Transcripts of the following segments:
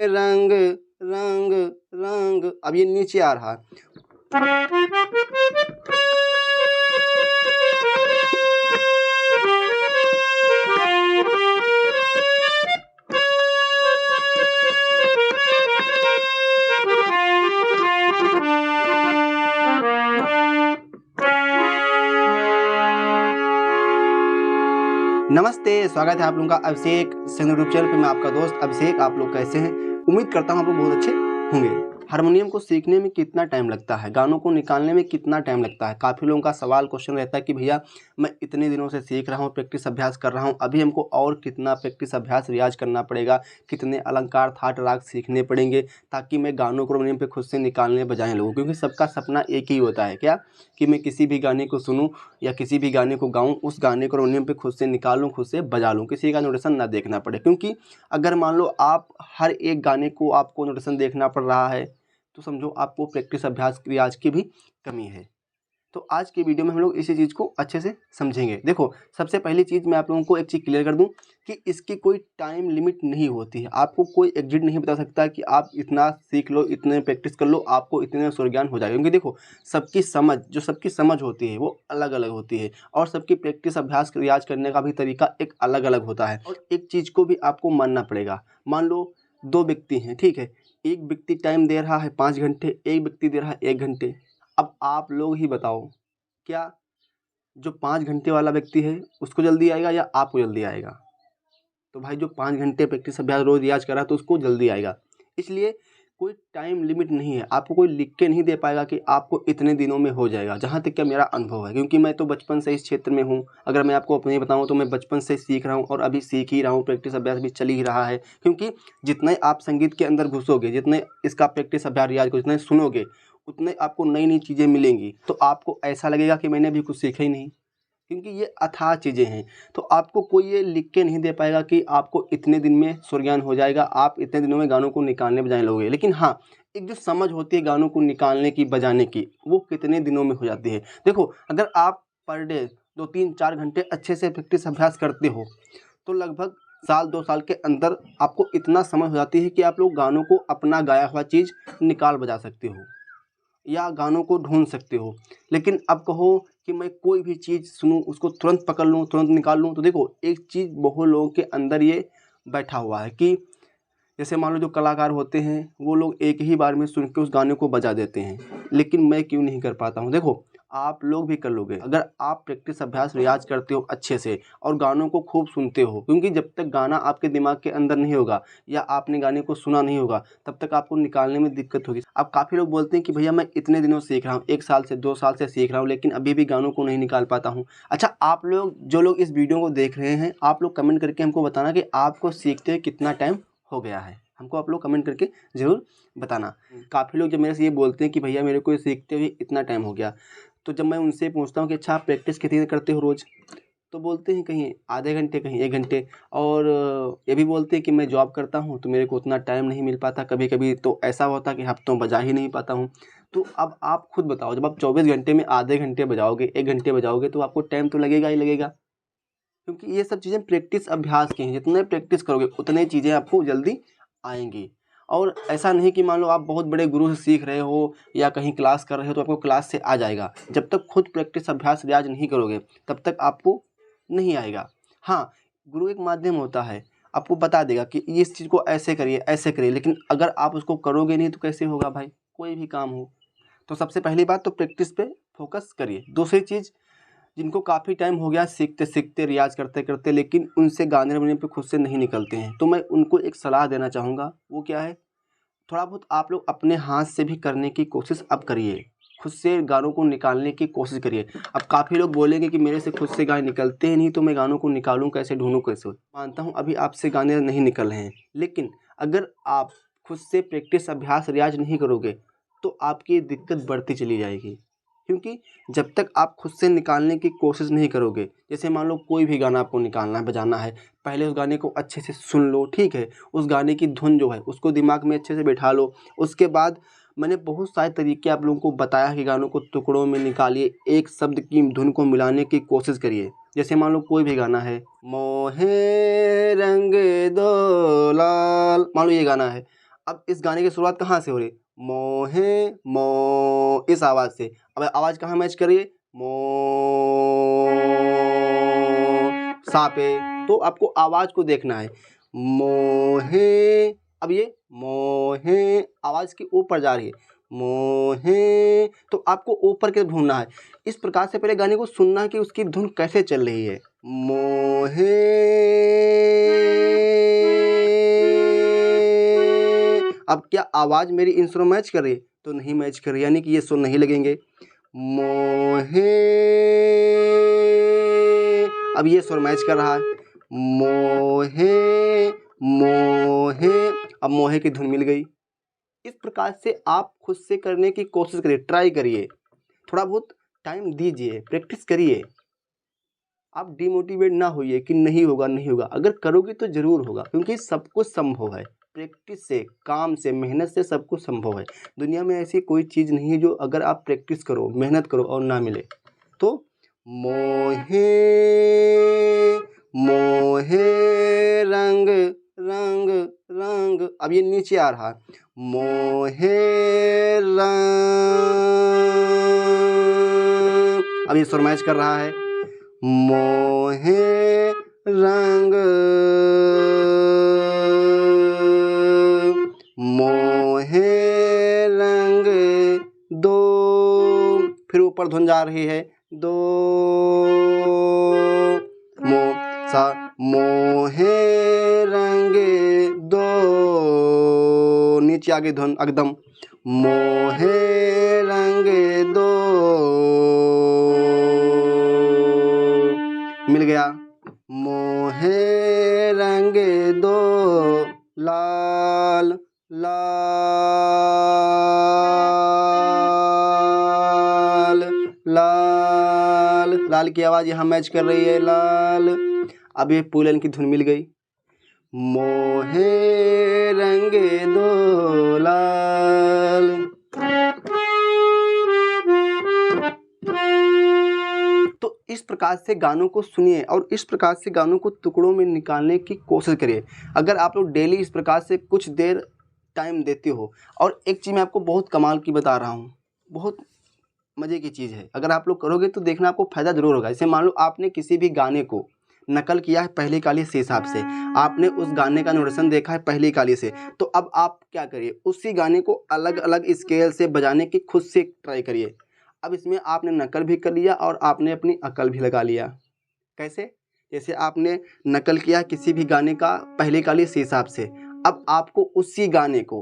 रंग रंग रंग, अब ये नीचे आ रहा है। नमस्ते, स्वागत है आप लोगों का अभिषेक सिंह यूट्यूब चैनल पे। मैं आपका दोस्त अभिषेक। आप लोग कैसे हैं? उम्मीद करता हूं आप लोग बहुत अच्छे होंगे। हारमोनियम को सीखने में कितना टाइम लगता है, गानों को निकालने में कितना टाइम लगता है? काफ़ी लोगों का सवाल क्वेश्चन रहता है कि भैया मैं इतने दिनों से सीख रहा हूँ, प्रैक्टिस अभ्यास कर रहा हूँ, अभी हमको और कितना प्रैक्टिस अभ्यास रियाज करना पड़ेगा, कितने अलंकार थाट राग सीखने पड़ेंगे ताकि मैं गानों को हारमोनियम पे खुद से निकालने बजाने लगूँ। क्योंकि सबका सपना एक ही होता है, क्या कि मैं किसी भी गाने को सुनूं या किसी भी गाने को गाऊं, उस गाने को हारमोनियम पे खुद से निकालूं, खुद से बजा लूं, किसी का नोटेशन ना देखना पड़े। क्योंकि अगर मान लो आप हर एक गाने को आपको नोटेशन देखना पड़ रहा है तो समझो आपको प्रैक्टिस अभ्यास रियाज की भी कमी है। तो आज की वीडियो में हम लोग इसी चीज़ को अच्छे से समझेंगे। देखो, सबसे पहली चीज़ मैं आप लोगों को एक चीज़ क्लियर कर दूं कि इसकी कोई टाइम लिमिट नहीं होती है। आपको कोई एग्जिट नहीं बता सकता कि आप इतना सीख लो, इतने प्रैक्टिस कर लो, आपको इतने स्वर ज्ञान हो जाएगा। क्योंकि देखो, सबकी समझ होती है वो अलग अलग होती है और सबकी प्रैक्टिस अभ्यास रियाज करने का भी तरीका एक अलग अलग होता है। और एक चीज़ को भी आपको मानना पड़ेगा। मान लो 2 व्यक्ति हैं, ठीक है, एक व्यक्ति टाइम दे रहा है 5 घंटे, एक व्यक्ति दे रहा है 1 घंटे। अब आप लोग ही बताओ, क्या जो 5 घंटे वाला व्यक्ति है उसको जल्दी आएगा या आपको जल्दी आएगा? तो भाई जो 5 घंटे प्रैक्टिस अभ्यास रोज रियाज कर रहा है तो उसको जल्दी आएगा। इसलिए कोई टाइम लिमिट नहीं है, आपको कोई लिख के नहीं दे पाएगा कि आपको इतने दिनों में हो जाएगा। जहाँ तक कि मेरा अनुभव है, क्योंकि मैं तो बचपन से इस क्षेत्र में हूँ। अगर मैं आपको अपने बताऊँ तो मैं बचपन से सीख रहा हूँ और अभी सीख ही रहा हूँ, प्रैक्टिस अभ्यास भी चल ही रहा है। क्योंकि जितने आप संगीत के अंदर घुसोगे, जितने इसका प्रैक्टिस अभ्यास रियाज को जितने सुनोगे, उतने आपको नई नई चीज़ें मिलेंगी। तो आपको ऐसा लगेगा कि मैंने अभी कुछ सीखा ही नहीं, क्योंकि ये अथाह चीज़ें हैं। तो आपको कोई ये लिख के नहीं दे पाएगा कि आपको इतने दिन में स्वर ज्ञान हो जाएगा, आप इतने दिनों में गानों को निकालने बजाने लगोगे। लेकिन हाँ, एक जो समझ होती है गानों को निकालने की, बजाने की, वो कितने दिनों में हो जाती है। देखो, अगर आप पर डे 2 3 4 घंटे अच्छे से प्रैक्टिस अभ्यास करते हो तो लगभग साल 2 साल के अंदर आपको इतना समझ हो जाती है कि आप लोग गानों को अपना गाया हुआ चीज़ निकाल बजा सकते हो या गानों को ढूंढ सकते हो। लेकिन अब कहो कि मैं कोई भी चीज़ सुनूं, उसको तुरंत पकड़ लूं, तुरंत निकाल लूं, तो देखो एक चीज़ बहुत लोगों के अंदर ये बैठा हुआ है कि जैसे मान लो जो कलाकार होते हैं वो लोग एक ही बार में सुन के उस गाने को बजा देते हैं। लेकिन मैं क्यों नहीं कर पाता हूँ? देखो, आप लोग भी कर लोगे अगर आप प्रैक्टिस अभ्यास रियाज करते हो अच्छे से और गानों को खूब सुनते हो। क्योंकि जब तक गाना आपके दिमाग के अंदर नहीं होगा या आपने गाने को सुना नहीं होगा तब तक आपको निकालने में दिक्कत होगी। अब काफ़ी लोग बोलते हैं कि भैया मैं इतने दिनों से सीख रहा हूँ, 1 साल से 2 साल से सीख रहा हूँ, लेकिन अभी भी गानों को नहीं निकाल पाता हूँ। अच्छा, आप लोग जो लोग इस वीडियो को देख रहे हैं, आप लोग कमेंट करके हमको बताना कि आपको सीखते हुए कितना टाइम हो गया है। हमको आप लोग कमेंट करके ज़रूर बताना। काफ़ी लोग जब मेरे से ये बोलते हैं कि भैया मेरे को सीखते हुए इतना टाइम हो गया, तो जब मैं उनसे पूछता हूँ कि अच्छा आप प्रैक्टिस कितनी देर करते हो रोज़, तो बोलते हैं कहीं आधे घंटे, कहीं 1 घंटे। और ये भी बोलते हैं कि मैं जॉब करता हूँ तो मेरे को उतना टाइम नहीं मिल पाता, कभी कभी तो ऐसा होता कि हफ्तों बजा ही नहीं पाता हूँ। तो अब आप खुद बताओ, जब आप 24 घंटे में आधे घंटे बजाओगे, 1 घंटे बजाओगे, तो आपको टाइम तो लगेगा ही लगेगा। क्योंकि ये सब चीज़ें प्रैक्टिस अभ्यास की हैं, जितने प्रैक्टिस करोगे उतने चीज़ें आपको जल्दी आएंगी। और ऐसा नहीं कि मान लो आप बहुत बड़े गुरु से सीख रहे हो या कहीं क्लास कर रहे हो तो आपको क्लास से आ जाएगा। जब तक खुद प्रैक्टिस अभ्यास रियाज नहीं करोगे तब तक आपको नहीं आएगा। हाँ, गुरु एक माध्यम होता है, आपको बता देगा कि इस चीज़ को ऐसे करिए, ऐसे करिए, लेकिन अगर आप उसको करोगे नहीं तो कैसे होगा भाई, कोई भी काम हो। तो सबसे पहली बात तो प्रैक्टिस पे फोकस करिए। दूसरी चीज़, जिनको काफ़ी टाइम हो गया सीखते सीखते, रियाज करते करते, लेकिन उनसे गाने हारमोनियम पे खुद से नहीं निकलते हैं, तो मैं उनको एक सलाह देना चाहूँगा। वो क्या है, थोड़ा बहुत आप लोग अपने हाथ से भी करने की कोशिश अब करिए, खुद से गानों को निकालने की कोशिश करिए। अब काफ़ी लोग बोलेंगे कि मेरे से खुद से गाने निकलते ही नहीं, तो मैं गानों को निकालूं कैसे, ढूंढूं कैसे? मानता हूं अभी आपसे गाने नहीं निकल रहे हैं, लेकिन अगर आप खुद से प्रैक्टिस अभ्यास रियाज नहीं करोगे तो आपकी दिक्कत बढ़ती चली जाएगी। क्योंकि जब तक आप खुद से निकालने की कोशिश नहीं करोगे, जैसे मान लो कोई भी गाना आपको निकालना है, बजाना है, पहले उस गाने को अच्छे से सुन लो, ठीक है, उस गाने की धुन जो है उसको दिमाग में अच्छे से बैठा लो। उसके बाद मैंने बहुत सारे तरीके आप लोगों को बताया कि गानों को टुकड़ों में निकालिए, एक शब्द की धुन को मिलाने की कोशिश करिए। जैसे मान लो कोई भी गाना है, मोहे रंग दो लाल, मान लो ये गाना है, अब इस गाने की शुरुआत कहाँ से हो रही है? मोहे मो, इस आवाज़ से। अब आवाज़ कहाँ मैच करिए? मो, सा पे। तो आपको आवाज़ को देखना है। मोहे, अब ये मोहे आवाज़ की ऊपर जा रही है, मोहे, तो आपको ऊपर के ढूंढना है। इस प्रकार से पहले गाने को सुनना है कि उसकी धुन कैसे चल रही है। मोहे, अब क्या आवाज़ मेरी इन सुरों मैच कर रही है? तो नहीं मैच कर रही, यानी कि ये सुर नहीं लगेंगे। मोहे, अब ये सुर मैच कर रहा है। मोहे मोहे, अब मोहे की धुन मिल गई। इस प्रकार से आप खुद से करने की कोशिश करिए, ट्राई करिए, थोड़ा बहुत टाइम दीजिए, प्रैक्टिस करिए। आप डिमोटिवेट ना होइए कि नहीं होगा नहीं होगा, अगर करोगे तो ज़रूर होगा, क्योंकि सब कुछ संभव है। प्रैक्टिस से, काम से, मेहनत से सब कुछ संभव है। दुनिया में ऐसी कोई चीज़ नहीं है जो अगर आप प्रैक्टिस करो, मेहनत करो और ना मिले। तो मोहे मोहे रंग रंग रंग, अब ये नीचे आ रहा है। मोहे रंग, अब ये सुर मैच कर रहा है। मोहे रंग, मोहे रंग दो, फिर ऊपर धुन जा रही है। दो मो सा, मोहे रंग दो, नीचे आगे धुन एकदम। मोहे रंग दो, मिल गया। मोहे रंग दो लाल लाल लाल, लाल की आवाज़ यहाँ मैच कर रही है, लाल। अब ये पुलन की धुन मिल गई। मोहे रंग दो लाल। तो इस प्रकार से गानों को सुनिए और इस प्रकार से गानों को टुकड़ों में निकालने की कोशिश करिए। अगर आप लोग डेली इस प्रकार से कुछ देर टाइम देते हो, और एक चीज़ मैं आपको बहुत कमाल की बता रहा हूँ, बहुत मज़े की चीज़ है, अगर आप लोग करोगे तो देखना आपको फ़ायदा ज़रूर होगा। जैसे मान लो आपने किसी भी गाने को नकल किया है पहली कली से हिसाब से, आपने उस गाने का नोटेशन देखा है पहली कली से, तो अब आप क्या करिए, उसी गाने को अलग अलग स्केल से बजाने की खुद से ट्राई करिए। अब इसमें आपने नकल भी कर लिया और आपने अपनी अकल भी लगा लिया। कैसे? जैसे आपने नकल किया किसी भी गाने का पहली कली से हिसाब से, अब आपको उसी गाने को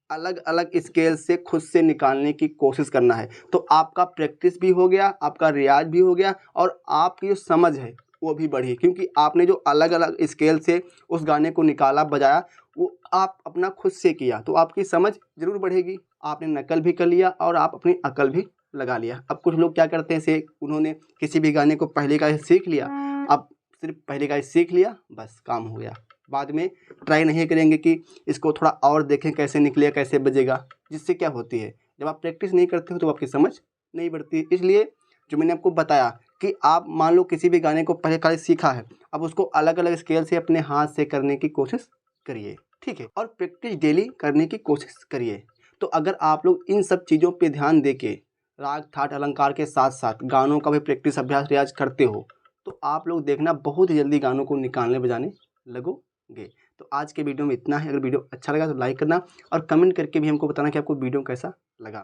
अलग अलग स्केल से खुद से निकालने की कोशिश करना है। तो आपका प्रैक्टिस भी हो गया, आपका रियाज भी हो गया, और आपकी जो समझ है वो भी बढ़ी, क्योंकि आपने जो अलग अलग स्केल से उस गाने को निकाला, बजाया, वो आप अपना खुद से किया, तो आपकी समझ ज़रूर बढ़ेगी। आपने नकल भी कर लिया और आप अपनी अकल भी लगा लिया। अब कुछ लोग क्या करते हैं, से उन्होंने किसी भी गाने को पहले का ही सीख लिया, अब सिर्फ पहले का ही सीख लिया, बस काम हो गया। बाद में ट्राई नहीं करेंगे कि इसको थोड़ा और देखें कैसे निकलेगा, कैसे बजेगा। जिससे क्या होती है, जब आप प्रैक्टिस नहीं करते हो तो आपकी समझ नहीं बढ़ती। इसलिए जो मैंने आपको बताया कि आप मान लो किसी भी गाने को पहले खाली सीखा है, अब उसको अलग अलग स्केल से अपने हाथ से करने की कोशिश करिए, ठीक है, और प्रैक्टिस डेली करने की कोशिश करिए। तो अगर आप लोग इन सब चीज़ों पे ध्यान दे के राग ठाट अलंकार के साथ साथ गानों का भी प्रैक्टिस अभ्यास रियाज करते हो, तो आप लोग देखना बहुत ही जल्दी गानों को निकालने बजाने लगोगे। तो आज के वीडियो में इतना है। अगर वीडियो अच्छा लगा तो लाइक करना और कमेंट करके भी हमको बताना कि आपको वीडियो कैसा लगा।